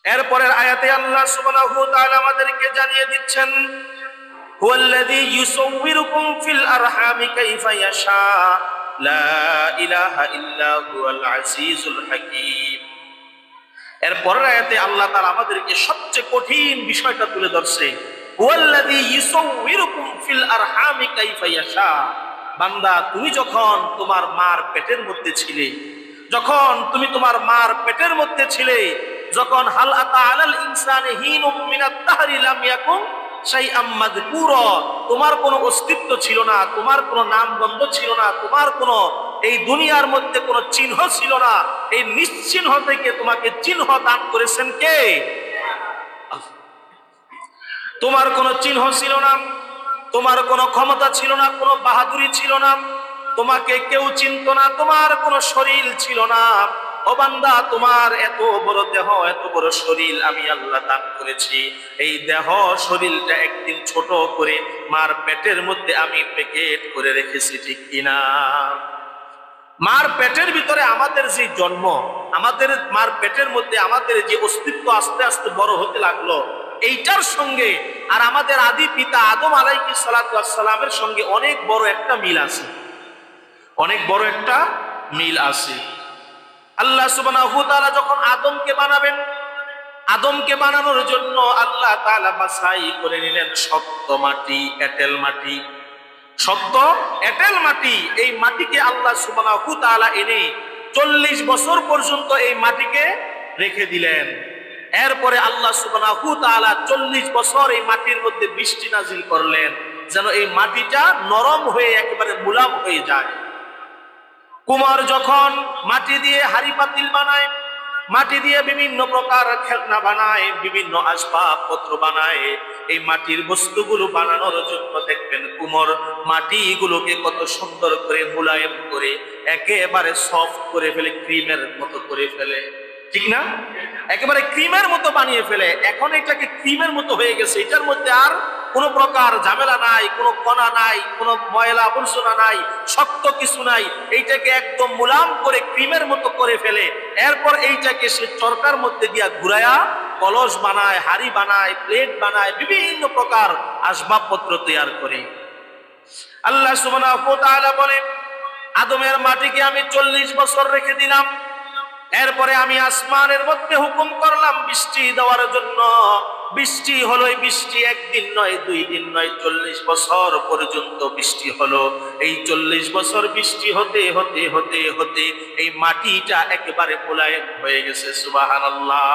এরপরের আয়াতে আল্লাহ সুবহানাহু ওয়া তাআলা আমাদেরকে জানিয়ে দিচ্ছেন, হুয়াল্লাযী ইউসাউবিরুকুম ফিল আরহামি কাইফা ইয়াশা, লা ইলাহা ইল্লা হুয়াল আজিজুল হাকীম। এরপরের আয়াতে আল্লাহ তাআলা আমাদেরকে সবচেয়ে কঠিন বিষয়টা তুলে ধরছে, হুয়াল্লাযী ইউসাউবিরুকুম ফিল আরহামি কাইফা ইয়াশা। বান্দা, তুমি যখন তোমার মার পেটের মধ্যে ছিলে, যখন তুমি তোমার মার পেটের মধ্যে ছিলে, যখন হাল আতা আলাল ইনসানি হিনুম মিনাত তাহরি লাম ইয়াকুন শাইআম মাযকুরা, তোমার কোনো অস্তিত্ব ছিল না, তোমার কোনো নাম গন্ধ ছিল না, তোমার কোনো এই দুনিয়ার মধ্যে কোনো চিহ্ন ছিল না। এই নিশ্চিহ্ন থেকে তোমাকে চিহ্ন দান করেছেন কে? তোমার কোনো চিহ্ন ছিল না, তোমার কোনো ক্ষমতা ছিল না, কোনো বাহাদুরি ছিল না, তোমাকে কেউ চিনত না, তোমার কোনো শরীর ছিল না। ও বান্দা, তোমার এত বড় দেহ, এত বড় শরীর আমি আল্লাহ দান করেছি। এই দেহ শরীরটা একদিন ছোট করে মার পেটের মধ্যে আমি প্যাকেট করে রেখেছি, ঠিক কিনা? মার পেটের ভিতরে আমাদের যে জন্ম, আমাদের মার পেটের মধ্যে আমাদের যে অস্তিত্ব আস্তে আস্তে বড় হতে লাগলো, এইটার সঙ্গে আর আমাদের আদি পিতা আদম আলাইহিস সালাতু ওয়াস সালামের সঙ্গে অনেক বড় একটা মিল আছে, অনেক বড় একটা মিল আছে। আল্লাহ সুবহানাহু ওয়া তাআলা যখন আদমকে বানাবেন, আদমকে বানানোর জন্য আল্লাহ তাআলা বাছাই করে নিলেন শক্ত মাটি, এঁটেল মাটি, শক্ত এঁটেল মাটি। এই মাটিকে আল্লাহ সুবহানাহু ওয়া তাআলা এনে 40 বছর পর্যন্ত এই মাটিকে রেখে দিলেন। এরপরে আল্লাহ সুবহানাহু ওয়া তাআলা 40 বছর এই মাটির মধ্যে বৃষ্টি নাজিল করলেন, যেন এই মাটিটা নরম হয়ে একেবারে মুলাম হয়ে যায়। কুমার যখন মাটি দিয়ে হাড়ি পাতিল বানায়, মাটি দিয়ে বিভিন্ন প্রকার খেলনা বানায়, বিভিন্ন আসবাবপত্র বানায়, এই মাটির বস্তুগুলো বানানোর জন্য দেখবেন কুমোর মাটিগুলোকে কত সুন্দর করে মুলায়েম করে একেবারে সফট করে ফেলে, ক্রিমের মতো করে ফেলে, ঠিক না? একেবারে ক্রিমের মতো বানিয়ে ফেলে। এখন এটাকে ক্রিমের মতো হয়ে গেছে, এটার মধ্যে আর কোনো প্রকার ঝামেলা নাই, কোনো কণা নাই, কোনো ময়লা আবর্জনা নাই, শক্ত কিছু নাই। এইটাকে একদম মুলাম করে ক্রিমের মতো করে ফেলে। এরপর এইটাকে সে চরকার মধ্যে দিয়া ঘুরায়া কলস বানায়, হাড়ি বানায়, প্লেট বানায়, বিভিন্ন প্রকার আসবাবপত্র তৈরি করে। আল্লাহ সুবহানাহু ওয়া তাআলা বলে, আদমের মাটিকে আমি 40 বছর রেখে দিলাম। এরপরে আমি আসমানের মধ্যে হুকুম করলাম বৃষ্টি দেওয়ার জন্য। বৃষ্টি হলো, এই বৃষ্টি একদিন নয়, 2 দিন নয়, 40 বছর পর্যন্ত বৃষ্টি হলো। এই 40 বছর বৃষ্টি হতে হতে হতে হতে এই মাটিটা একেবারে মোলায়েম হয়ে গেছে। সুবহানাল্লাহ।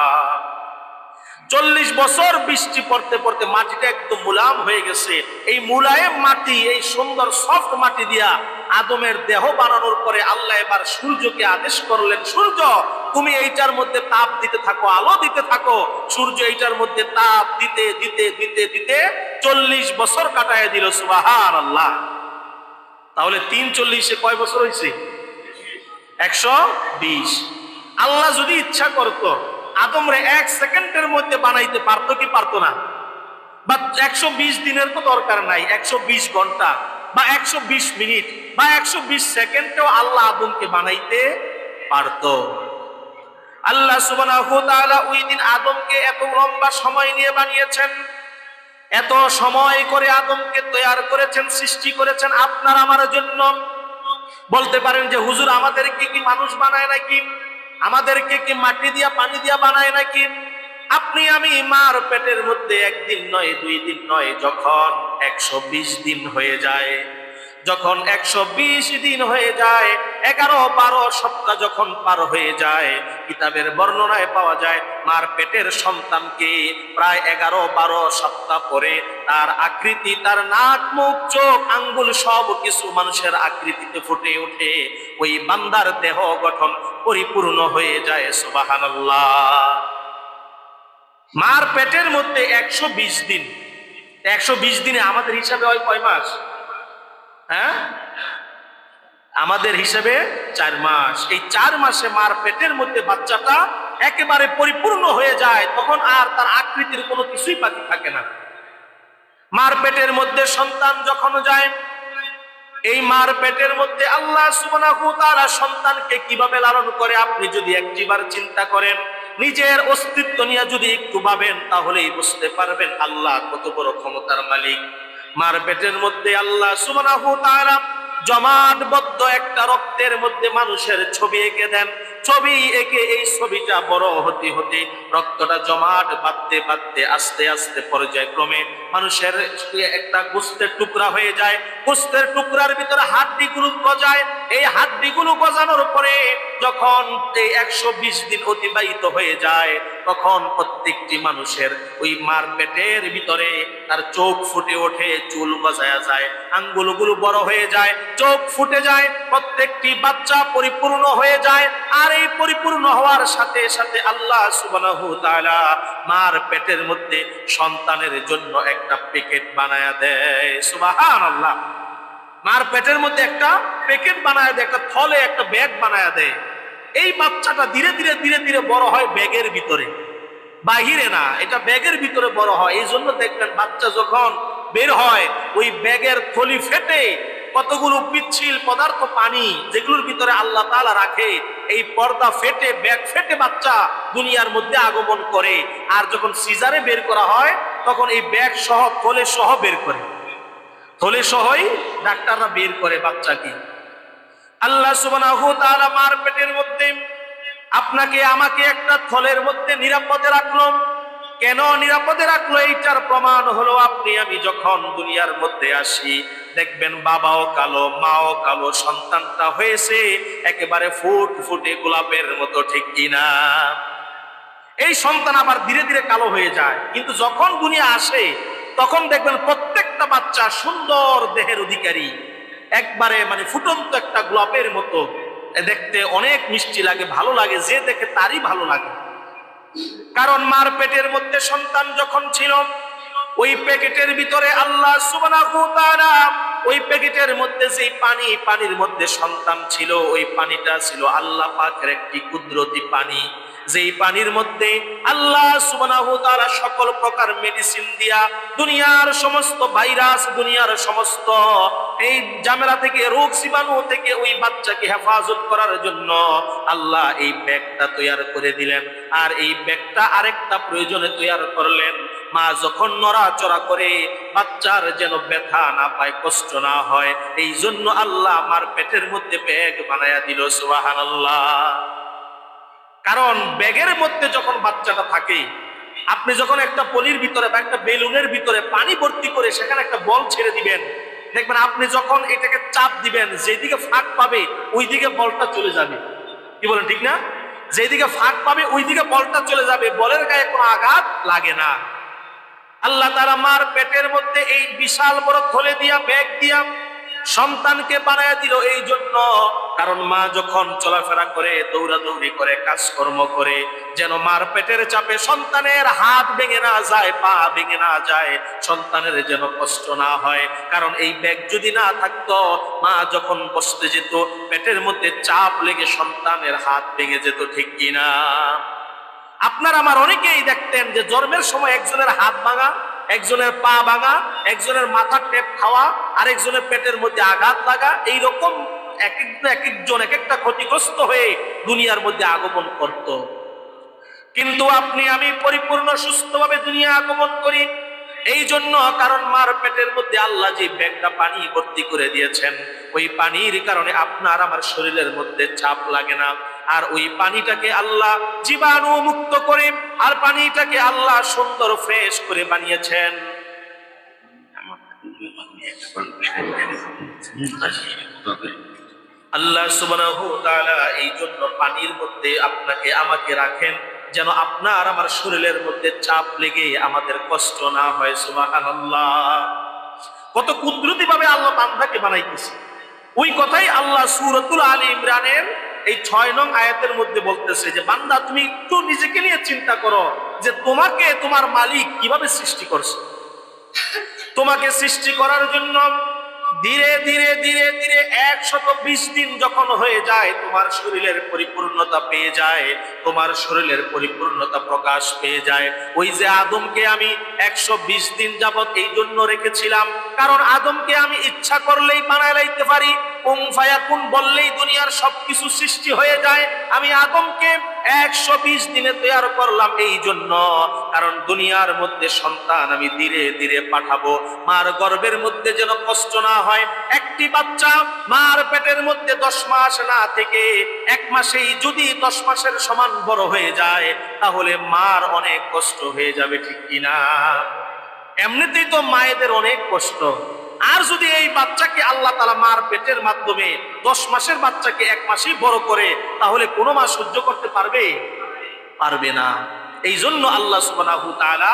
40 বছর বৃষ্টি পড়তে পড়তে মাটিটা একদম মুলায়ম হয়ে গেছে। এই মুলায়ম মাটি, এই সুন্দর সফট মাটি দিয়া আদমের দেহ বানানোর পরে আল্লাহ এবার সূর্যকে আদেশ করলেন, সূর্য তুমি এইটার মধ্যে তাপ দিতে থাকো, আলো দিতে থাকো। সূর্য এইটার মধ্যে তাপ দিতে দিতে দিতে দিতে 40 বছর কাটায় দিল। সুবহানাল্লাহ। তাহলে 3 40 কয় বছর হয়েছে? 120। আল্লাহ যদি ইচ্ছা করতো আদমরে 1 সেকেন্ডের মধ্যে বানাইতে পারতো কি পারতো না? বা 120 দিনের তো দরকার নাই, 120 ঘন্টা বা 120 মিনিট বা 120 সেকেন্ডেও আল্লাহ আদমকে বানাইতে পারতো। আল্লাহ সুবহানাহু ওয়া তাআলা ওই দিন আদমকে এত লম্বা সময় নিয়ে বানিয়েছেন, এত সময় করে আদমকে তৈরি করেছেন, সৃষ্টি করেছেন আপনার আমার জন্য। বলতে পারেন যে হুজুর আমাদেরকে কি মানুষ বানায় নাকি, আমাদেরকে কি মাটি দিয়া পানি দিয়া বানায় নাকি? আপনি আমি মার পেটের মধ্যে 1 দিন নয়, 2 দিন নয়, যখন 120 দিন হয়ে যায়, যখন 120 দিন হয়ে যায়, 11-12 সপ্তাহ যখন পার হয়ে যায়, কিতাবের বর্ণনায় পাওয়া যায় মার পেটের সন্তানকে প্রায় 11-12 সপ্তাহ পরে তার আকৃতি, তার নাক, মুখ, চোখ, আঙ্গুল সব কিছু মানুষের আকৃতিতে ফুটে ওঠে। ওই বান্দার দেহ গঠন পরিপূর্ণ হয়ে যায়। সুবহানাল্লাহ। মার পেটের মধ্যে 120 দিন, 120 দিনে আমাদের হিসাবে হয় কয় মাস? হ্যাঁ, আমাদের হিসাবে 4 মাস। এই 4 মাসে মার পেটের মধ্যে বাচ্চাটা একেবারে পরিপূর্ণ হয়ে যায়, তখন আর তার আকৃতির কোনো কিছুই বাকি থাকে না। মার পেটের মধ্যে সন্তান যখন যায়, এই মার পেটের মধ্যে আল্লাহ সুবহানাহু ওয়া তাআলা সন্তানকে কিভাবে লালন করে আপনি যদি একটিবার চিন্তা করেন। নিজের অস্তিত্ব নিয়ে যদি একটু ভাবেন তাহলেই বুঝতে পারবেন আল্লাহ কত বড় ক্ষমতার মালিক। মার পেটের মধ্যে আল্লাহ সুবহানাহু ওয়া তাআলা জমাটবদ্ধ একটা রক্তের মধ্যে মানুষের ছবি এঁকে দেন। ছবি এঁকে এই ছবিটা বড় হতে হতে রক্তটা জমাট বাঁধতে বাঁধতে আস্তে আস্তে পর্যায়ক্রমে মানুষের একটা গোস্তের টুকরা হয়ে যায়। গোস্তের টুকরার ভিতরে হাড্ডিগুলো গজায়। এই হাড্ডিগুলো গজানোর পরে যখন এই 120 দিন অতিবাহিত হয়ে যায় তখন প্রত্যেকটি মানুষের ওই মার পেটের ভিতরে তার চোখ ফুটে ওঠে, চুল গজায়া যায়, আঙ্গুলগুলো বড় হয়ে যায়, চোখ ফুটে যায়, প্রত্যেকটি বাচ্চা পরিপূর্ণ হয়ে যায়। আর এই পরিপূর্ণ হওয়ার সাথে সাথে আল্লাহ সুবহানাহু ওয়া তাআলা মার পেটের মধ্যে সন্তানের জন্য একটা প্যাকেট বানায়া দেয়। সুবহানাল্লাহ। মার পেটের মধ্যে একটা প্যাকেট বানায়া দেয়, একটা থলে একটা ব্যাগ বানায়া দেয়। এই বাচ্চাটা ধীরে ধীরে ধীরে ধীরে বড় হয় ব্যাগের ভিতরে, বাহিরে না, এটা ব্যাগের ভিতরে বড় হয়। এই জন্য দেখবেন বাচ্চা যখন বের হয় ওই ব্যাগের থলি ফেটে কতগুলো পিচ্ছিল পদার্থ পানি যেগুলোর ভিতরে আল্লাহ তাআলা রাখে, এই পর্দা ফেটে ব্যাগ ফেটে বাচ্চা দুনিয়ার মধ্যে আগমন করে। আর যখন সিজারে বের করা হয় তখন এই ব্যাগ সহ থলে সহ বের করে, থলে সহই ডাক্তাররা বের করে বাচ্চাকে। আল্লাহ সুবহানাহু ওয়া তাআলা মার পেটের মধ্যে আপনাকে আমাকে একটা থলের মধ্যে নিরাপদে রাখলো। কেন নিরাপদে রাখলো? এইটার প্রমাণ হলো আপনি আমি যখন দুনিয়ার মধ্যে আসি দেখবেন বাবাও কালো, মাও কালো, সন্তানটা হয়েছে একেবারে ফুটফুটে গোলাপের মতো, ঠিক কিনা? এই সন্তান আবার ধীরে ধীরে কালো হয়ে যায়, কিন্তু যখন দুনিয়া আসে তখন দেখবেন প্রত্যেকটা বাচ্চা সুন্দর দেহের অধিকারী, একবারে মানে ফুটন্ত একটা গোলাপের মতো দেখতে, অনেক মিষ্টি লাগে, ভালো লাগে, যে দেখে তারই ভালো লাগে। কারণ মার পেটের মধ্যে সন্তান যখন ছিল ওই প্যাকেটের ভিতরে আল্লাহ সুবহানাহু ওয়া তাআলা ওই প্যাকেটের মধ্যে যে পানির মধ্যে সন্তান ছিল, ওই পানিটা ছিল আল্লাহ পাকের একটি কুদরতি পানি। যেই পানির মধ্যে আল্লাহ সুবহানাহু ওয়া তাআলা সকল প্রকার মেডিসিন দিয়া দুনিয়ার সমস্ত ভাইরাস, দুনিয়ার সমস্ত এই ঝামেলা থেকে, রোগ জীবাণু থেকে ওই বাচ্চাকে হেফাজত করার জন্য আল্লাহ এই ব্যাগটা তৈরি করে দিলেন। আর এই ব্যাগটা আরেকটা প্রয়োজনে তৈরি করলেন, মা যখন নড়াচড়া করে বাচ্চার যেন ব্যথা না পায়, কষ্ট না হয়, এই জন্য আল্লাহ আমার পেটের মধ্যে ব্যাগ বানায়া দিল। সুবহানাল্লাহ। কারণ ব্যাগের মধ্যে যখন বাচ্চাটা থাকে, আপনি যখন একটা পলির ভিতরে বা একটা বেলুনের ভিতরে পানি ভর্তি করে সেখানে একটা বল ছেড়ে দিবেন, দেখবেন আপনি যখন এটাকে চাপ দিবেন যেদিকে ফাঁক পাবে ওই দিকে বলটা চলে যাবে। কি বলেন, ঠিক না? যেদিকে ফাঁক পাবে ওই দিকে বলটা চলে যাবে, বলের গায়ে কোনো আঘাত লাগে না। আল্লাহ তাআলা মার পেটের মধ্যে এই বিশাল বড় থলে দিয়া, ব্যাগ দিয়া সন্তানকে বানায়া দিল এই জন্য, কারণ মা যখন চলাফেরা করে, দৌড়াদৌড়ি করে, কাজকর্ম করে, যেন মার পেটের চাপে সন্তানের হাত ভেঙে না যায়, পা ভেঙে না যায়, সন্তানের যেন কষ্ট না হয়। কারণ এই ব্যাগ যদি না থাকতো, মা যখন বসতে যেত পেটের মধ্যে চাপ লেগে সন্তানের হাত ভেঙে যেত, ঠিক কিনা? আপনার আমার অনেকেই দেখতেন যে জন্মের সময় একজনের হাত ভাঙা, একজনের পা ভাঙা, একজনের মাথার টেপ খাওয়া, আরেকজনের পেটের মধ্যে আঘাত লাগা, এইরকম এক একটা ক্ষতিগ্রস্ত হয়ে দুনিয়ার মধ্যে আগমন করত। কিন্তু আপনি আমি পরিপূর্ণ সুস্থভাবে দুনিয়া আগমন করি এই জন্য, কারণ মার পেটের মধ্যে আল্লাহ যে ব্যাগটা পানি ভর্তি করে দিয়েছেন, ওই পানির কারণে আপনার আমার শরীরের মধ্যে চাপ লাগে না। আর ওই পানিটাকে আল্লাহ জীবাণু মুক্ত করে, আর পানিটাকে আল্লাহ সুন্দর ফ্রেশ করে বানিয়েছেন। আল্লাহ সুবহানাহু ওয়া তাআলা এই জন্য পানির মধ্যে আপনাকে আমাকে রাখেন, যেন আপনার আমার শরীরের মধ্যে চাপ লেগে আমাদের কষ্ট না হয়। সুবহানাল্লাহ। কত কুদরতি ভাবে আল্লাহ বান্দাকে বানাইতেছে। ওই কথাই আল্লাহ সূরাতুল আলী ইমরানের এই 6 নং আয়াতের মধ্যে বলতেছে যে বান্দা তুমি একটু নিজেকে নিয়ে চিন্তা করো যে তোমাকে তোমার মালিক কিভাবে সৃষ্টি করছে। তোমাকে সৃষ্টি করার জন্য ধীরে ধীরে ধীরে ধীরে 120 দিন যখন হয়ে যায়, তোমার শরীরের পরিপূর্ণতা পেয়ে যায়, তোমার শরীরের পরিপূর্ণতা প্রকাশ পেয়ে যায়। ওই যে আদমকে আমি 120 দিন যাবত এই জন্য রেখেছিলাম, কারণ আদমকে আমি ইচ্ছা করলেই বানায় লাইতে পারি, কুন ফায়াকুন বললেই দুনিয়ার সবকিছু সৃষ্টি হয়ে যায়। আমি আদমকে 120 দিনে তৈয়ার করলাম এই জন্য, কারণ দুনিয়ার মধ্যে সন্তান আমি ধীরে ধীরে পাঠাবো, মার গর্ভের মধ্যে যেন কষ্ট না হয়। একটি বাচ্চা মার পেটের মধ্যে 10 মাস না থেকে 1 মাসেই যদি 10 মাসের সমান বড় হয়ে যায়, তাহলে মার অনেক কষ্ট হয়ে যাবে, ঠিক কিনা? এমনিতেই তো মায়েদের অনেক কষ্ট, আর যদি এই বাচ্চাকে আল্লাহ তাআলা মার পেটের মাধ্যমে 10 মাসের বাচ্চাকে 1 মাসেই বড় করে, তাহলে কোনো মা সহ্য করতে পারবে? পারবে না। এই জন্য আল্লাহ সুবহানাহু ওয়া তাআলা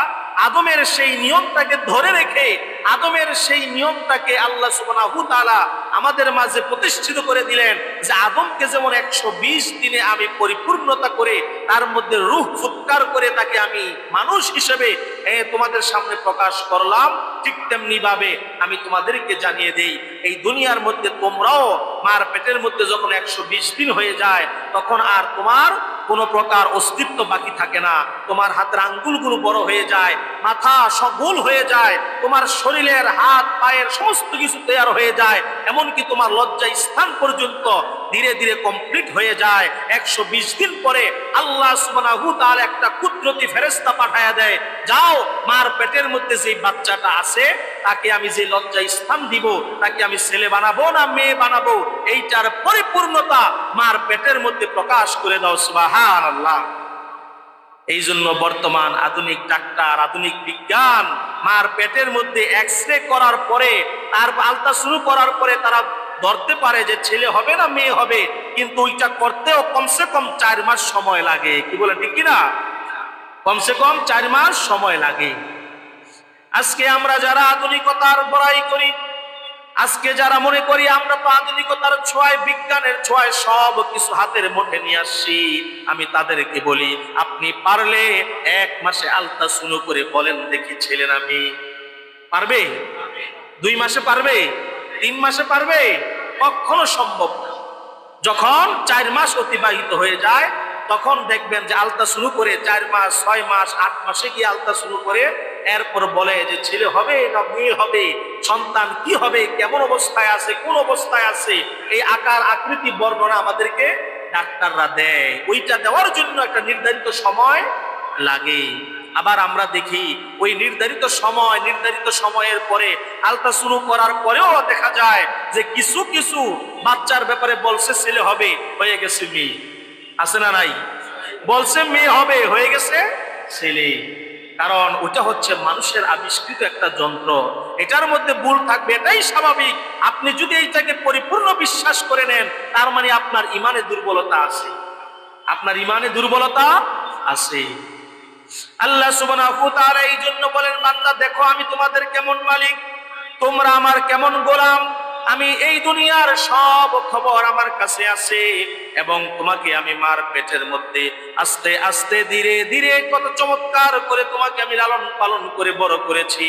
আদমের সেই নিয়মটাকে ধরে রেখে, আদমের সেই নিয়মটাকে আল্লাহ সুবহানাহু ওয়া তাআলা আমাদের মাঝে প্রতিষ্ঠিত করে দিলেন, যে আদমকে যেমন 120 দিনে আমি পরিপূর্ণতা করে তার মধ্যে রূহ ফুৎকার করে তাকে আমি মানুষ হিসেবে তোমাদের সামনে প্রকাশ করলাম, ঠিক তেমনি ভাবে আমি তোমাদেরকে জানিয়ে দেই, এই দুনিয়ার মধ্যে তোমরাও মার পেটের মধ্যে যখন 120 দিন হয়ে যায়, তখন আর তোমার কোন প্রকার অস্তিত্ব বাকি থাকে না। তোমার হাতের আঙ্গুলগুলো বড় হয়ে যায়, মাথা সগোল হয়ে যায়, তোমার শরীরের হাত পায়ের সমস্ত কিছু তৈরি হয়ে যায়, এমনকি তোমার লজ্জা স্থান পর্যন্ত ধীরে ধীরে কমপ্লিট হয়ে যায়। 120 দিন পরে আল্লাহ সুবহানাহু ওয়া তাআলা একটা কুদরতি ফেরেশতা পাঠায়া দেয়, যাও মার পেটের মধ্যে যে বাচ্চাটা আছে তাকে আমি যে লজ্জা স্থান দিব, তাকে আমি ছেলে বানাবো না মেয়ে বানাবো, এইটার পরিপূর্ণতা মার পেটের মধ্যে প্রকাশ করে দাও। সুবহানাল্লাহ। এই জন্য বর্তমান আধুনিক ডাক্তার, আধুনিক বিজ্ঞান মার পেটের মধ্যে এক্সরে করার পরে, তার আলট্রাসাউন্ড করার পরে তারা ধরতে পারে যে ছেলে হবে না মেয়ে হবে, কিন্তু ওইটা করতেও কমসে কম 4 মাস সময় লাগে। কি বলে, ঠিক কিনা? কমসে কম 4 মাস সময় লাগে। আজকে আমরা যারা আধুনিকতার বড়াই করি, আজকে যারা মনে করি আমরা তো আধুনিকতার ছোঁয়ায়, বিজ্ঞানের ছোঁয়ায় সব কিছু হাতের মুঠে নিয়ে আসছি, আমি তাদেরকে বলি, আপনি পারলে 1 মাসে আলট্রাসাউন্ড করে বলেন দেখি ছেলে না মেয়ে। পারবে? 2 মাসে পারবে? 3 মাসে পারবে? কখনো সম্ভব না। যখন 4 মাস অতিবাহিত হয়ে যায়, তখন দেখবেন যে আলট্রাসাউন্ড করে 4 মাস, 6 মাস, 8 মাসে গিয়ে আলট্রাসাউন্ড করে এরপর বলে যে ছেলে হবে না মেয়ে হবে, সন্তান কি হবে, কেমন অবস্থায় আছে, কোন অবস্থায় আছে, এই আকার আকৃতি বর্ণনা আমাদেরকে ডাক্তাররা দেয়। ওইটা দেওয়ার জন্য একটা নির্ধারিত সময় লাগে। আবার আমরা দেখি ওই নির্ধারিত সময়, নির্ধারিত সময়ের পরে আলট্রাসাউন্ড করার পরেও দেখা যায় যে কিছু কিছু বাচ্চার ব্যাপারে বলছে ছেলে হবে, হয়ে গেছে মেয়ে। আছে না নাই? বলছে মেয়ে হবে, হয়ে গেছে ছেলে। কারণ ওটা হচ্ছে মানুষের আবিষ্কৃত একটা যন্ত্র, এটার মধ্যে ভুল থাকবে, এটাই স্বাভাবিক। আপনি যদি এইটাকে পরিপূর্ণ বিশ্বাস করে নেন, তার মানে আপনার ইমানে দুর্বলতা আছে, আপনার ইমানে দুর্বলতা আছে। আল্লাহ সুবহানাহু ওয়া তাআলা এই জন্য বলেন, বান্দা দেখো আমি তোমাদের কেমন মালিক, তোমরা আমার কেমন গোলাম। আমি এই দুনিয়ার সব খবর আমার কাছে আছে, এবং তোমাকে আমি মার পেটের মধ্যে আস্তে আস্তে ধীরে ধীরে কত চমৎকার করে তোমাকে আমি লালন পালন করে বড় করেছি।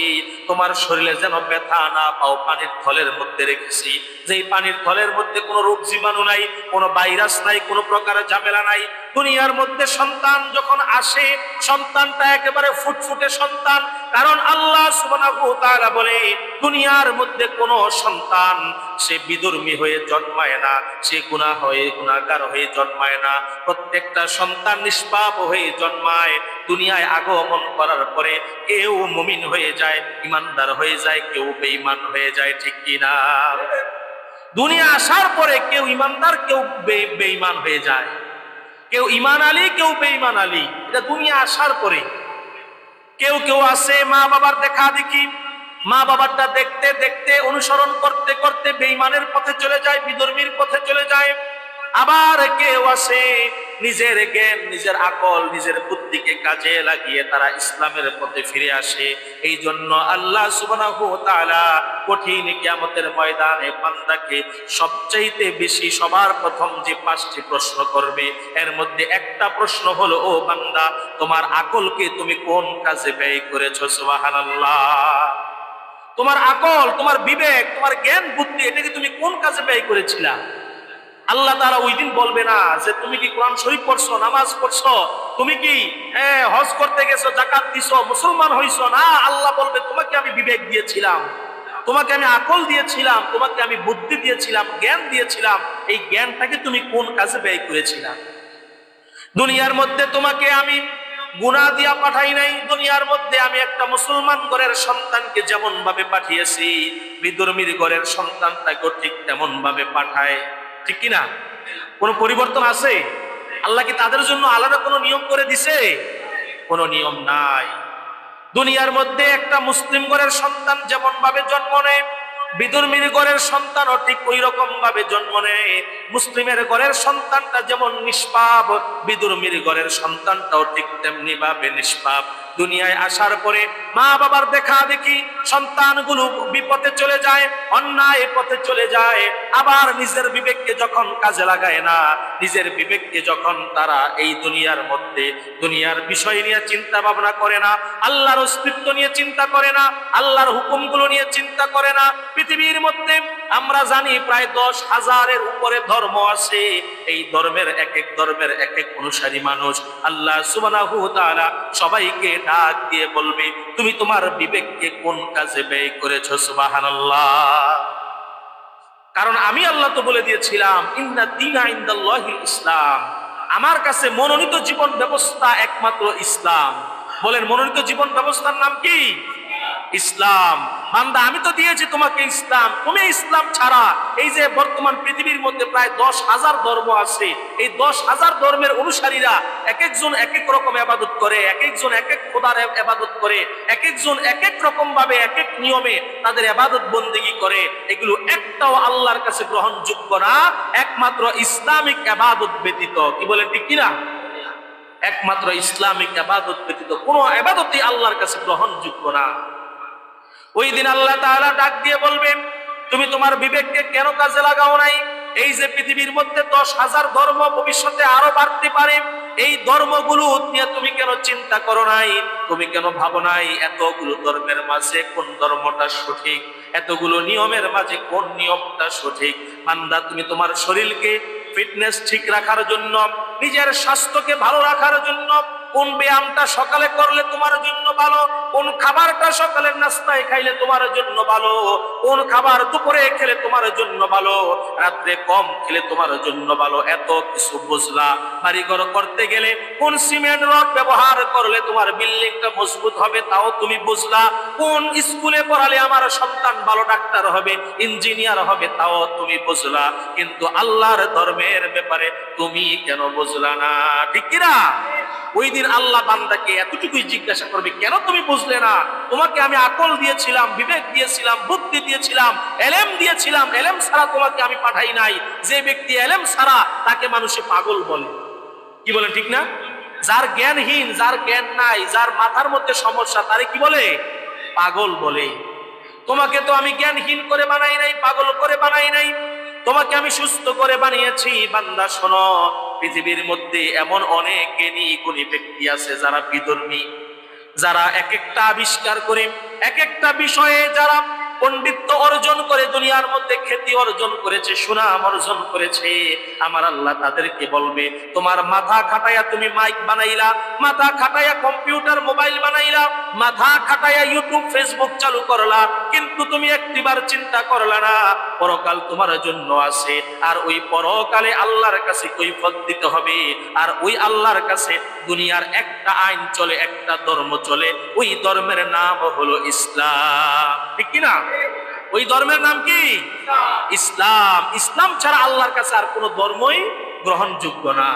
তোমার শরীরে যেন ব্যথা না পাও, পানির থলের মধ্যে রেখেছি, যেই পানির থলের মধ্যে কোনো রোগ জীবাণু নাই, কোনো ভাইরাস নাই, কোনো প্রকারের ঝামেলা নাই। দুনিয়ার মধ্যে সন্তান যখন আসে, সন্তানটা একেবারে ফুটফুটে সন্তান, কারণ আল্লাহ সুবহানাহু ওয়া তাআলা বলে, দুনিয়ার মধ্যে কোনো সন্তান সে বিধর্মী হয়ে জন্মায় না, সে গুনাহগার হয়ে জন্মায় না। প্রত্যেকটা সন্তান নিষ্পাপ হয়ে জন্মায়। দুনিয়ায় আগমন করার পরে কেউ মুমিন হয়ে যায়, ইমানদার হয়ে যায়, কেউ বেঈমান হয়ে যায়, ঠিক কিনা? দুনিয়া আসার পরে কেউ ইমানদার, কেউ বেঈমান হয়ে যায়, কেউ ঈমান আলী, কেউ বেঈমান আলী। এটা দুনিয়া আসার পরে। কেউ কেউ আছে মা বাবার দেখা দেখি, মা বাবারটা দেখতে দেখতে অনুসরণ করতে করতে বেঈমানের পথে চলে যায়, বিধর্মীর পথে চলে যায়। আবার কেউ আছে নিজের জ্ঞান, নিজের আকল, নিজের বুদ্ধিকে কাজে লাগিয়ে তারা ইসলামের পথে ফিরে আসে। এই জন্য আল্লাহ সুবহানাহু ওয়া তাআলা কঠিন কিয়ামতের ময়দানে বান্দাকে সবচাইতে বেশি, সবার প্রথম যে 5টি প্রশ্ন করবে, এর মধ্যে একটা প্রশ্ন হলো, ও বান্দা তোমার আকলকে তুমি কোন কাজে ব্যয় করেছো? সুবহানাল্লাহ। তোমার আকল, তোমার বিবেক, তোমার জ্ঞান বুদ্ধি, এটাকে তুমি কোন কাজে ব্যয় করেছিলা? আল্লাহ তাআলা ওই দিন বলবে না যে তুমি কি কোরআন শরীফ পড়ছো, নামাজ পড়ছো, তুমি কি হজ করতে গেছো, যাকাত দিছো, মুসলমান হইছো। না, আল্লাহ বলবে তোমাকে আমি বিবেক দিয়েছিলাম, তোমাকে আমি আকল দিয়েছিলাম, তোমাকে আমি বুদ্ধি দিয়েছিলাম, জ্ঞান দিয়েছিলাম, এই জ্ঞানটাকে তুমি কোন কাজে ব্যয় করেছিলা? দুনিয়ার মধ্যে তোমাকে আমি গুনাহ দিয়া পাঠাই নাই, দুনিয়ার মধ্যে আমি একটা মুসলমান ঘরের সন্তানকে যেমন ভাবে পাঠিয়েছি, বিধর্মীর ঘরের সন্তানটাকে ঠিক তেমন ভাবে পাঠায়। ঠিক কিনা? কোনো পরিবর্তন আছে? আল্লাহ কি তাদের জন্য আলাদা কোনো নিয়ম করে দিছে? কোনো নিয়ম নাই। দুনিয়ার মধ্যে একটা মুসলিম ঘরের সন্তান যেমন ভাবে জন্ম নেয়, বিধর্মীর ঘরের সন্তানও ঠিক ওই রকম ভাবে জন্ম নেয়। মুসলিমের ঘরের সন্তানটা যেমন নিষ্পাপ, বিধর্মীর ঘরের সন্তানটাও ঠিক তেমনি ভাবে নিষ্পাপ। দুনিয়ায় আসার পরে মা বাবার দেখা দেখি সন্তানগুলো বিপথে চলে যায়, অন্যায় পথে চলে যায়। আবার নিজের বিবেককে যখন কাজে লাগায় না, নিজের বিবেককে যখন তারা এই দুনিয়ার মধ্যে দুনিয়ার বিষয় নিয়ে চিন্তা ভাবনা করে না, আল্লাহর অস্তিত্ব নিয়ে চিন্তা করে না, আল্লাহর হুকুমগুলো নিয়ে চিন্তা করে না। পৃথিবীর মধ্যে আমরা জানি প্রায় 10,000-এর উপরে ধর্ম আছে। এই ধর্মের এক এক অনুসারী মানুষ। আল্লাহ সুবহানাহু ওয়া তাআলা সবাইকে ডাক দিয়ে বলবে, তুমি তোমার বিবেককে কোন কাজে ব্যয় করেছো? সুবহানাল্লাহ। কারণ আমি আল্লাহ তো বলে দিয়েছিলাম, ইন্না দীনা ইনদাল্লাহিল ইসলাম, আমার কাছে মনোনীত জীবন ব্যবস্থা একমাত্র ইসলাম। বলেন, মনোনীত জীবন ব্যবস্থার নাম কি? ইসলাম। বান্দা, আমি তো দিয়েছি তোমাকে ইসলাম, তুমি ইসলাম ছাড়া এই যে বর্তমান পৃথিবীর মধ্যে প্রায় 10,000 ধর্ম আছে, এই 10,000 ধর্মের অনুসারীরা এক একজন এক এক রকম ইবাদত করে, এক একজন এক এক খোদার ইবাদত করে, এক একজন এক এক রকম ভাবে এক এক নিয়মে তাদের ইবাদত বন্দেগী করে। এগুলো একটাও আল্লাহর কাছে গ্রহণযোগ্য না, একমাত্র ইসলামিক ইবাদত ব্যতীত। কি বলে, ঠিক কিনা? একমাত্র ইসলামিক ইবাদত ব্যতীত কোনো ইবাদতই আল্লাহর কাছে গ্রহণযোগ্য না। ওই দিন আল্লাহ তাআলা ডাক দিয়ে বলবেন, তুমি তোমার বিবেককে কেন কাজে লাগাও নাই? এই যে পৃথিবীর মধ্যে 10,000 ধর্ম, ভবিষ্যতে আরো বাড়তে পারে, এই ধর্মগুলো নিয়ে তুমি কেন চিন্তা করো নাই? তুমি কেন ভাবো নাই এতগুলো ধর্মের মাঝে কোন ধর্মটা সঠিক, এতগুলো নিয়মের মাঝে কোন নিয়মটা সঠিক? বান্দা, তুমি তোমার শরীরকে ফিটনেস ঠিক রাখার জন্য, নিজের স্বাস্থ্যকে ভালো রাখার জন্য কোন ব্যায়ামটা সকালে করলে তোমার জন্য ভালো, কোন খাবারটা সকালের নাস্তায় খাইলে তোমার জন্য ভালো, কোন খাবার দুপুরে খেলে তোমার জন্য ভালো, রাত্রে কম খেলে তোমার জন্য ভালো, এত কিছু বুঝলা। বাড়িঘর করতে গেলে কোন সিমেন্ট রড ব্যবহার করলে তোমার বিল্ডিংটা মজবুত হবে, তাও তুমি বুঝলা। কোন স্কুলে পড়ালে আমার সন্তান ভালো ডাক্তার হবে, ইঞ্জিনিয়ার হবে, তাও তুমি বুঝলা। কিন্তু আল্লাহর ধর্মের ব্যাপারে তুমি কেন বুঝলা না? ঠিক কিনা? ওই দিন আল্লাহ বান্দাকে এতটুকুই জিজ্ঞাসা করবে, কেন তুমি বুঝলে না? তোমাকে আমি আকল দিয়েছিলাম, বিবেক দিয়েছিলাম, বুদ্ধি দিয়েছিলাম, এলেম দিয়েছিলাম, এলেম ছাড়া তোমাকে আমি পাঠাই নাই। যে ব্যক্তি এলেম ছাড়া, তাকে মানুষে পাগল বলে। কি বলেন, ঠিক না? যার জ্ঞানহীন, যার জ্ঞান নাই, যার মাথার মধ্যে সমস্যা, তারে কি বলে? পাগল বলে। তোমাকে তো আমি জ্ঞানহীন করে বানাই নাই, পাগল করে বানাই নাই, তোমাকে আমি সুস্থ করে বানিয়েছি। বান্দা শোনো, পৃথিবীর মধ্যে এমন অনেক জ্ঞানী গুণী ব্যক্তি আছে যারা বিধর্মী, যারা এক একটা আবিষ্কার করে, এক একটা বিষয়ে যারা পণ্ডিত্য অর্জন করে দুনিয়ার মধ্যে খ্যাতি অর্জন করেছে, সুনাম অর্জন করেছে। আমার আল্লাহ তাদেরকে বলবে, তোমার মাথা খাটাইয়া তুমি মাইক বানাইলা, মাথা খাটাইয়া কম্পিউটার মোবাইল বানাইলা, মাথা খাটাইয়া ইউটিউব ফেসবুক চালু করলা, কিন্তু তুমি একটিবার চিন্তা করলা না পরকাল তোমার জন্য আছে, আর ওই পরকালে আল্লাহর কাছে কৈফিয়ত দিতে হবে। আর ওই আল্লাহর কাছে দুনিয়ার একটা আইন চলে, একটা ধর্ম চলে, ওই ধর্মের নাম হলো ইসলাম। ঠিক কিনা? ওই ধর্মের নাম কি? ইসলাম। ইসলাম ছাড়া আল্লাহর কাছে আর কোনো ধর্মই গ্রহণযোগ্য না।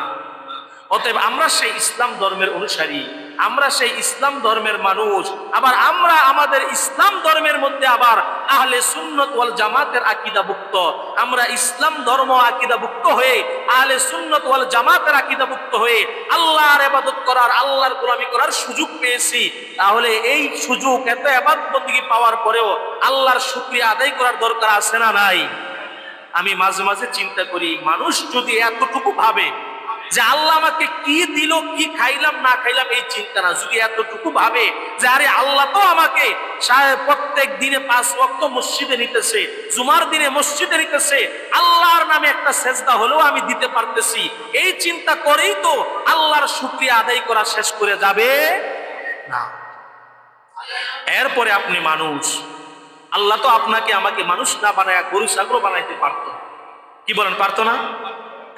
অতএব আমরা সেই ইসলাম ধর্মের অনুসারী, আমরা সেই ইসলাম ধর্মের মানুষ। আবার আমরা আমাদের ইসলাম ধর্মের মধ্যে আবার আহলে সুন্নাত ওয়াল জামাতের আকীদাভুক্ত। আমরা ইসলাম ধর্ম আকীদাভুক্ত হয়ে, আহলে সুন্নাত ওয়াল জামাতের আকীদাভুক্ত হয়ে আল্লাহর ইবাদত করার, আল্লাহর গোলামি করার সুযোগ পেয়েছি। তাহলে এই সুযোগ, এত ইবাদত বندگی পাওয়ার পরেও আল্লাহর শুকরিয়া আদায় করার দরকার আছে না নাই? আমি মাঝে মাঝে চিন্তা করি, মানুষ যদি এতটুকু ভাবে যে আল্লাহ আমাকে কি দিল, কি খাইলাম না খাইলাম এই চিন্তা না, যদি এতটুকু ভাবে যে আরে আল্লাহ তো আমাকে প্রত্যেক দিনে 5 ওয়াক্ত মসজিদে নিতেছে, জুমার দিনে মসজিদে নিতেছে, আল্লাহর নামে একটা সেজদা হলেও আমি দিতে পারতেছি, এই চিন্তা করেই তো আল্লাহর শুকরিয়া আদায় করা শেষ করে যাবে না। এরপরে আপনি মানুষ, আল্লাহ তো আপনাকে আমাকে মানুষ না বানায় গরু ছাগল বানাইতে পারতো। কি বলেন, পারতো না?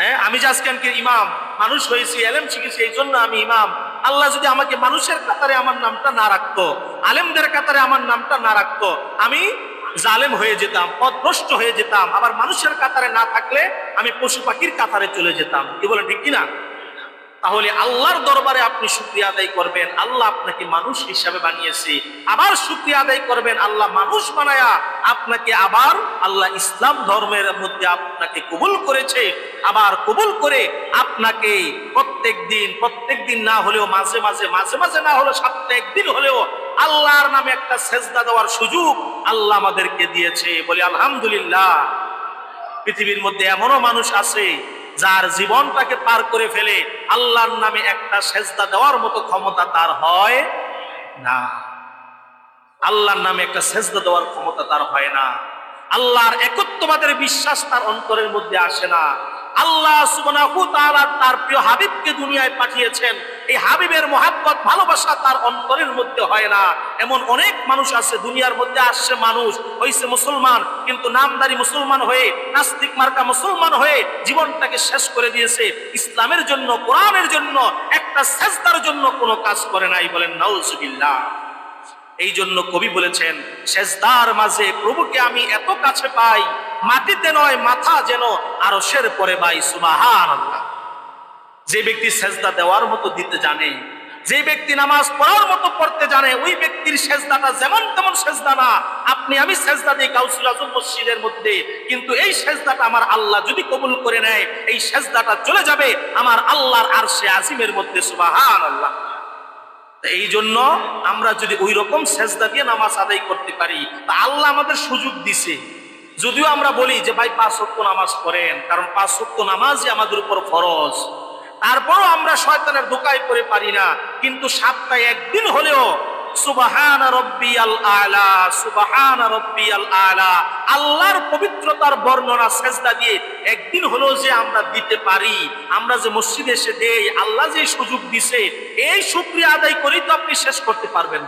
হ্যাঁ, আমি যে আজকে ইমাম মানুষ হয়েছি, এলেম শিখেছি, এই জন্য আমি ইমাম। আল্লাহ যদি আমাকে মানুষের কাতারে আমার নামটা না রাখতো, আলেমদের কাতারে আমার নামটা না রাখতো, আমি জালেম হয়ে যেতাম, পথভ্রষ্ট হয়ে যেতাম। আবার মানুষের কাতারে না থাকলে আমি পশু পাখির কাতারে চলে যেতাম। কি বলে ঠিক কিনা? তাহলে আল্লাহর দরবারে আপনি শুকরিয়া আদায় করবেন, আল্লাহ আপনাকে মানুষ হিসাবে বানিয়েছে। আবার শুকরিয়া আদায় করবেন, আল্লাহ মানুষ বানায়া আপনাকে আবার আল্লাহ ইসলাম ধর্মের মধ্যে আপনাকে কবুল করেছে। আবার কবুল করে আপনাকে প্রত্যেক দিন না হলেও মাঝে মাঝে না হলেও সপ্তাহে একদিন হলেও আল্লাহর নামে একটা সেজদা দেওয়ার সুযোগ আল্লাহ আমাদেরকে দিয়েছে। বলি আলহামদুলিল্লাহ। পৃথিবীর মধ্যে এমনও মানুষ আছে যার জীবনটাকে পার করে ফেলে আল্লাহর নামে একটা সেজদা দেওয়ার মতো ক্ষমতা তার হয় না। আল্লাহর নামে একটা সেজদা দেওয়ার ক্ষমতা তার হয় না। আল্লাহর একত্ববাদের বিশ্বাস তার অন্তরের মধ্যে আসে না। আল্লাহ সুবহানাহু ওয়া তাআলা তার প্রিয় হাবিবকে দুনিয়ায় পাঠিয়েছেন, এই হাবিবের মহব্বত ভালোবাসা তার অন্তরের মধ্যে হয় না। এমন অনেক মানুষ আছে দুনিয়ার মধ্যে, আসছে মানুষ, হইছে মুসলমান, কিন্তু নামদারি মুসলমান হয়ে, নাস্তিক মার্কা মুসলমান হয়ে জীবনটাকে শেষ করে দিয়েছে। ইসলামের জন্য, কোরআনের জন্য, একটা সেজদার জন্য কোনো কাজ করে নাই। বলেন নাউজুবিল্লাহ। এই জন্য কবি বলেছেন, সেজদার মাঝে প্রভুকে আমি এত কাছে পাই, মাটিতে নয় মাথা যেন আরশের পরে পাই। সুবহানাল্লাহ। যে ব্যক্তি সেজদা দেওয়ার মতো দিতে জানে, যে ব্যক্তি নামাজ পড়ার মতো পড়তে জানে, ওই ব্যক্তির সেজদাটা যেমন তেমন সেজদা না। আপনি আমি সেজদা দিই গাউসুল আজম মসজিদের মধ্যে, কিন্তু এই সেজদাটা আমার আল্লাহ যদি কবুল করে নেয়, এই সেজদাটা চলে যাবে আমার আল্লাহর আরশে আজিমের মধ্যে। সুবহানাল্লাহ। এই জন্য আমরা যদি ওই রকম সেজদা দিয়ে নামাজ আদায় করতে পারি, তা আল্লাহ আমাদের সুযোগ দিছে। যদিও আমরা বলি যে ভাই 5 ওয়াক্ত নামাজ পড়েন, কারণ 5 ওয়াক্ত নামাজই আমাদের উপর ফরজ, তারপরও আমরা শয়তানের ধোঁকায় পড়ে পারি না। কিন্তু সপ্তাহে একদিন হলেও সুবহান রাব্বিয়াল আলা, সুবহান রাব্বিয়াল আলা, আল্লাহর পবিত্রতার বর্ণনা সেজদা দিয়ে একদিন হলেও যে আমরা দিতে পারি, আমরা যে মসজিদে এসে দেই, আল্লাহ যে সুযোগ দিছে, এই শুকরিয়া আদায় করেই তো আপনি শেষ করতে পারবেন।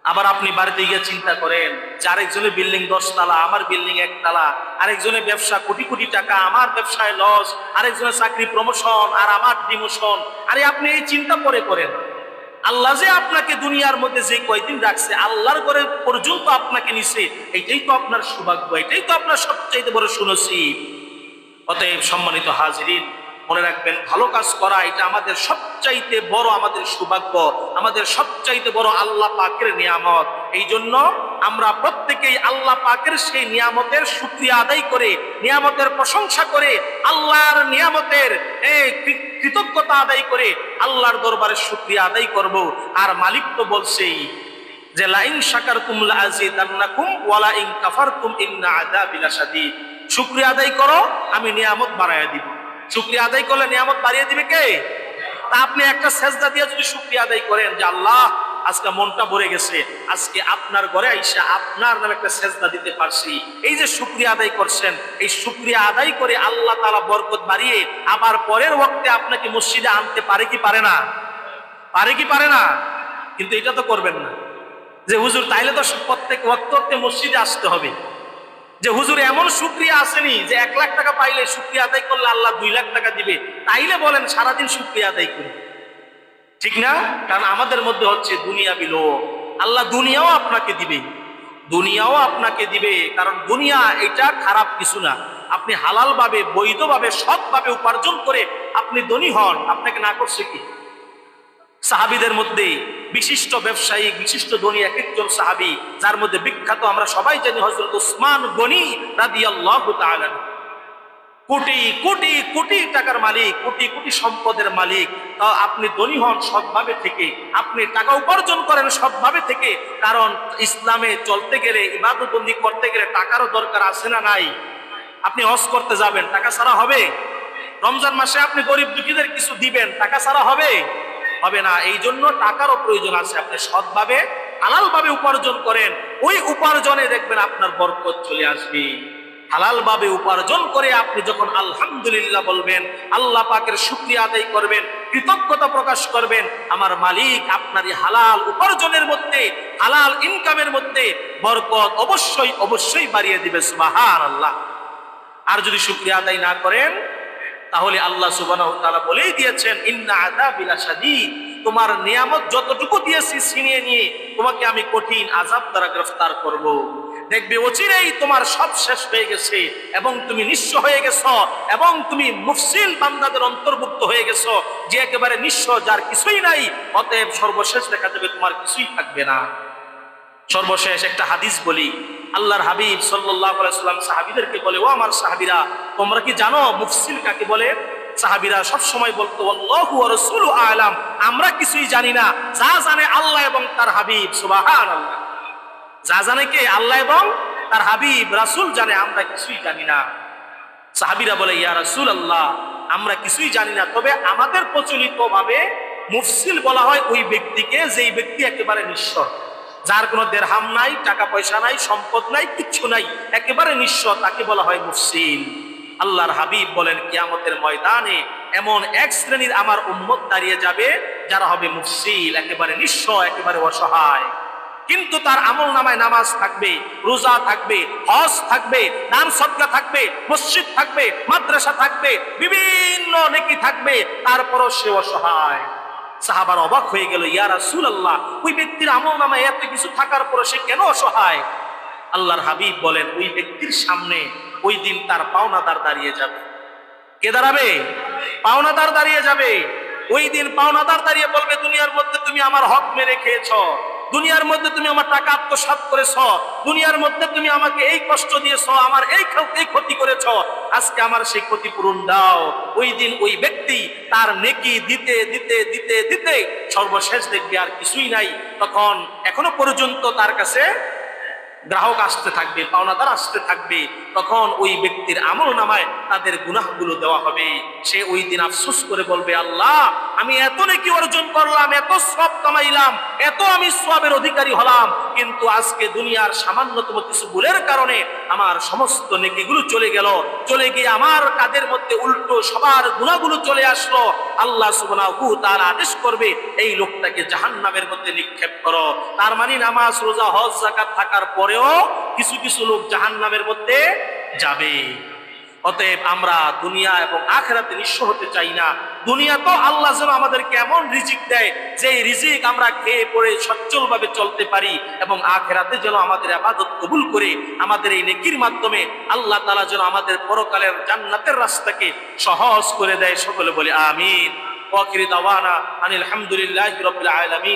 আবার আপনি বাড়িতে গিয়ে চিন্তা করেন যে আরেকজনের বিল্ডিং 10 তলা, আমার বিল্ডিং 1 তলা, আরেকজনের ব্যবসা কোটি কোটি টাকা, আমার ব্যবসায় লস, আরেকজনের চাকরি প্রমোশন আর আমার ডিমোশন। আরে আপনি এই চিন্তা পরে করেন, আল্লাহ যে আপনাকে দুনিয়ার মধ্যে যে কয়দিন রাখছে, আল্লাহর ঘরে পর্যন্ত আপনাকে নিছে, এইটাই তো আপনার সৌভাগ্য, এটাই তো আপনার সবচাইতে বড় সুনসিব। অতএব সম্মানিত হাজিরিন, মনে রাখবেন, ভালো কাজ করা এটা আমাদের সবচাইতে বড়, আমাদের সৌভাগ্য, আমাদের সবচাইতে বড় আল্লাহ পাকের নিয়ামত। এই জন্য আমরা প্রত্যেকেই আল্লাহ পাকের সেই নিয়ামতের শুকরিয়া আদায় করে, নিয়ামতের প্রশংসা করে, আল্লাহর নিয়ামতের কৃতজ্ঞতা আদায় করে আল্লাহর দরবারে শুকরিয়া আদায় করব। আর মালিক তো বলছেই যে লাইন শাকারতুম লাযিদান্নাকুম ওয়া লাইন কাফারতুম ইন্না আযাবি লাশাদীদ। শুকরিয়া আদায় করো, আমি নিয়ামত বাড়াইয়া দিব। শুকরিয়া আদায় করলে নিয়ামত বাড়িয়ে দিবে কে? তা আপনি একটা সেজদা দিয়ে যদি শুকরিয়া আদায় করেন যে আল্লাহ আজকে মনটা ভরে গেছে, আজকে আপনার ঘরে আইসা আপনার নামে একটা সেজদা দিতে পারছি, এই যে শুকরিয়া আদায় করছেন, এই শুকরিয়া আদায় করে আল্লাহ তাআলা বরকত বাড়িয়ে আবার পরের ওয়াক্তে আপনাকে মসজিদে আনতে পারে কি পারে না? পারে কি পারে না? কিন্তু এটা তো করবেন না যে হুজুর তাইলে তো প্রত্যেক ওয়াক্তে মসজিদে আসতে হবে। যে হুজুর এমন শুকরিয়া আসেনি যে 1 লাখ টাকা পাইলে শুকরিয়া আদায় করলে আল্লাহ 2 লাখ টাকা দিবে, তাইলে বলেন সারাদিন শুকরিয়া আদায় করি, ঠিক না? কারণ আমাদের মধ্যে হচ্ছে দুনিয়াবি লোক। আল্লাহ দুনিয়াও আপনাকে দিবে, দুনিয়াও আপনাকে দিবে, কারণ দুনিয়া এটা খারাপ কিছু না। আপনি হালাল ভাবে, বৈধভাবে, সৎভাবে উপার্জন করে আপনি ধনী হন, আপনাকে না করছে কি? সাহাবীদের মধ্যে বিশিষ্ট ব্যবসায়ী, বিশিষ্ট ধনী এক একজন সাহাবী, যার মধ্যে বিখ্যাত আমরা সবাই জানি হযরত উসমান গনি রাদিয়াল্লাহু তাআলা। কোটি কোটি কোটি টাকার মালিক, কোটি কোটি সম্পদের মালিক। তা আপনি ধনী হন সৎভাবে থেকে, আপনি টাকা উপার্জন করেন সৎভাবে থেকে। কারণ ইসলামে চলতে গেলে, ইবাদতবন্দি করতে গেলে টাকারও দরকার আছে না নাই? আপনি হজ করতে যাবেন, টাকা ছাড়া হবে? রমজান মাসে আপনি গরিব দুঃখীদের কিছু দিবেন, টাকা ছাড়া হবে? হবে না। এই জন্য টাকারও প্রয়োজন আছে। আপনি সৎভাবে, হালাল ভাবে উপার্জন করেন, ওই উপার্জনে দেখবেন আপনার বরকত চলে আসবে। হালাল ভাবে উপার্জন করে আপনি যখন আলহামদুলিল্লাহ বলবেন, আল্লাহ পাকের শুকরিয়া আদায় করবেন, কৃতজ্ঞতা প্রকাশ করবেন, আমার মালিক আপনার এই হালাল উপার্জনের মধ্যে, হালাল ইনকামের মধ্যে বরকত অবশ্যই অবশ্যই বাড়িয়ে দিবে। সুবহানাল্লাহ। আর যদি শুকরিয়া আদায় না করেন, তাহলে আল্লাহ সুবহানাহু ওয়া তাআলা বলেই দিয়েছেন, ইন্না আযাবি লাশাদীদ, তোমার নিয়ামত যতটুকু দিয়েছি ছিনিয়ে নিয়ে তোমাকে আমি কঠিন আযাব দ্বারা গ্রেফতার করব। দেখবে অচিরেই তোমার সব শেষ হয়ে গেছে এবং তুমি নিঃস্ব হয়ে গেছো এবং তুমি মুফসিল বান্দাদের অন্তর্ভুক্ত হয়ে গেছো, যে একেবারে নিঃস্ব, যার কিছুই নাই। অতএব সর্বশেষ দেখা যাবে তোমার কিছুই থাকবে না। সর্বশেষ একটা হাদিস বলি, আল্লাহর হাবিব সাল্লাল্লাহু আলাইহি ওয়াসাল্লাম সাহাবীদেরকে বলে, ও আমার সাহাবীরা, তোমরা কি জানো মুফসিল কাকে বলে? সাহাবীরা সব সময় বলতো, আল্লাহু ওয়া রাসূলু আ'লাম, আমরা কিছুই জানি না, যা জানে আল্লাহ এবং তার হাবিব। সুবহানাল্লাহ। যা জানে কে? আল্লাহ এবং তার হাবিব, রাসূল জানে, আমরা কিছুই জানি না। সাহাবীরা বলে, ইয়া রাসূলুল্লাহ, আমরা কিছুই জানি না, তবে আমাদের প্রচলিত ভাবে মুফসিল বলা হয় ওই ব্যক্তিকে যেই ব্যক্তি একেবারে নিঃস্ব, যার কোনো দেরহাম নাই, টাকা পয়সা নাই, সম্পদ নাই, কিচ্ছু নাই, একেবারে নিঃস্ব, তাকে বলা হয় মুফসিল। আল্লাহর হাবিব বলেন, কিয়ামতের ময়দানে এমন এক শ্রেণীর আমার উম্মত দাঁড়িয়ে যাবে যারা হবে মুফসিল, একেবারে নিঃস্ব, একেবারে অসহায়, কিন্তু তার আমল নামায় নামাজ থাকবে, রোজা থাকবে, হজ থাকবে, দান সদকা থাকবে, মসজিদ থাকবে, মাদ্রাসা থাকবে, বিভিন্ন নেকি থাকবে, তারপরও সে অসহায়। সাহাবার অবাক হয়ে গেল, ইয়া রাসূলুল্লাহ, ওই ব্যক্তির আমল নামায় এত কিছু থাকার পরও সে কেন অসহায়? আল্লাহর হাবিব বলেন, ওই ব্যক্তির সামনে ওই দিন তার পাওনাদার দাঁড়িয়ে যাবে। কে দাঁড়াবে? পাওনাদার দাঁড়িয়ে যাবে। ওই দিন পাওনাদার দাঁড়িয়ে বলবে, দুনিয়ার মধ্যে তুমি আমার হক মেরে খেয়েছ, দুনিয়ার মধ্যে তুমি আমার টাকা আত্মসাৎ করেছ, দুনিয়ার মধ্যে তুমি আমাকে এই কষ্ট দিয়েছ, আমার এই ক্ষতি করেছ, আজকে আমার সেই ক্ষতিপূরণ দাও। ওই দিন ওই ব্যক্তি তার নেকি দিতে দিতে দিতে দিতে সর্বশেষ দেখবে আর কিছুই নাই। তখন এখনো পর্যন্ত তার কাছে গ্রাহক আসতে থাকবে, পাওনাদার আসতে থাকবে, তখন ওই ব্যক্তির আমল নামায় তাদের গুনাহগুলো দেওয়া হবে। সে ওই দিন আফসোস করে বলবে, আল্লাহ, আমি এত নেকি অর্জন করলাম, এত সওয়াব কামাইলাম, এত আমি সওয়াবের অধিকারী হলাম, কিন্তু আজকে দুনিয়ার সামান্যতম কিছু ভুলের কারণে আমার সমস্ত নেকিগুলো চলে গেল, চলে গিয়ে আমার কাঁধের মধ্যে উল্টো সবার গুনাহগুলো চলে আসলো। আল্লাহ সুবহানাহু ওয়া তাআলা আদেশ করবে, এই লোকটাকে জাহান্নামের মধ্যে নিক্ষেপ করো। তার মানে নামাজ, রোজা, হজ, যাকাত থাকার পরেও কিছু কিছু লোক জাহান্নামের মধ্যে যাবে। অতএব আমরা দুনিয়া এবং আখিরাতে নিঃস্ব হতে চাই না। দুনিয়া তো আল্লাহ যেন আমাদেরকে এমন রিজিক দেয় যে রিজিক আমরা খেয়ে পড়ে সচ্ছলভাবে চলতে পারি, এবং আখিরাতে যেন আমাদের ইবাদত কবুল করে আমাদের এই নেকির মাধ্যমে আল্লাহ তাআলা যেন আমাদের পরকালের জান্নাতের রাস্তাকে সহজ করে দেয়। সকলে বলে আমিন। ওয়া আখিরু দাওয়ানা আনিল হামদুলিল্লাহি রাব্বিল আলামিন।